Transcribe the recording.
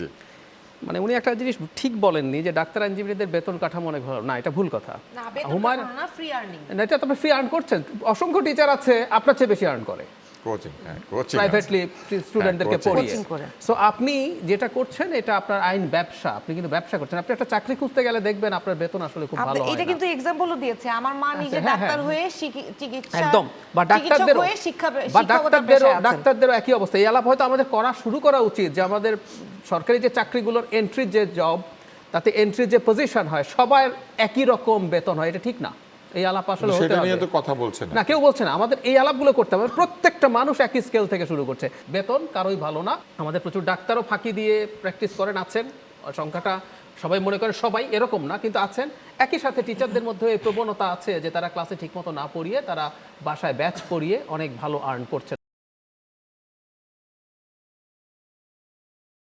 জি। মানে উনি একটা জিনিস ঠিক বলেননি যে ডাক্তার আইনজীবীদের বেতন কাঠামো অনেক ভালো না, এটা ভুল কথা। না, বেতন হুমায়ুন না, ফ্রি আর্নিং। না, এটা তো আপনি ফ্রি আর্ন করছেন, অসংখ্য টিচার আছে আপনার চেয়ে বেশি আর্ন করে কোচিং, হ্যাঁ, কোচিং প্রাইভেটলি স্টুডেন্টদেরকে coaching। পড়িয়ে। কোচিং করে। সো আপনি যেটা করছেন এটা আপনার আইন ব্যবসা, আপনি কিন্তু ব্যবসা করছেন। আপনি একটা চাকরি খুঁজতে গেলে দেখবেন আপনার বেতন আসলে খুব ভালো হয় এটা না। কিন্তু এক্সাম্পলও দিয়েছে, আমার মা নিজে হ্যাঁ, ডাক্তার হ্যাঁ। হয়ে চিকিৎসা একদম, বা চিকিৎসক ডাক্তারদেরও হয়ে বা শিক্ষকতার পেশায় আছেন। ডাক্তারদেরও একই অবস্থা। এই আলাপ হয়তো আমাদের করা শুরু করা উচিত যে আমাদের সরকারি যে চাকরিগুলোর এন্ট্রির যে জব, তাতে এন্ট্রির যে পজিশন হয় সবার একই রকম বেতন হয়, এটা ঠিক না। এই আলাপ আসলে হতে সেটা নিয়ে হবে তো কথা বলছেন না, কেউ বলছে না। আমাদের এই আলাপগুলো করতে হবে। প্রত্যেকটা মানুষ একই স্কেল থেকে শুরু করছে, বেতন কারোই ভালো না। আমাদের প্রচুর ডাক্তারও ফাঁকি দিয়ে প্র্যাকটিস করেন, আছেন। সংখ্যাটা সবাই মনে করে সবাই এরকম না, কিন্তু আছেন। একই সাথে টিচারদের মধ্যে এই প্রবণতা আছে যে তারা ক্লাসে ঠিকমতো না পড়িয়ে তারা বাসায় ব্যাচ পড়িয়ে অনেক ভালো আর্ন করছেন।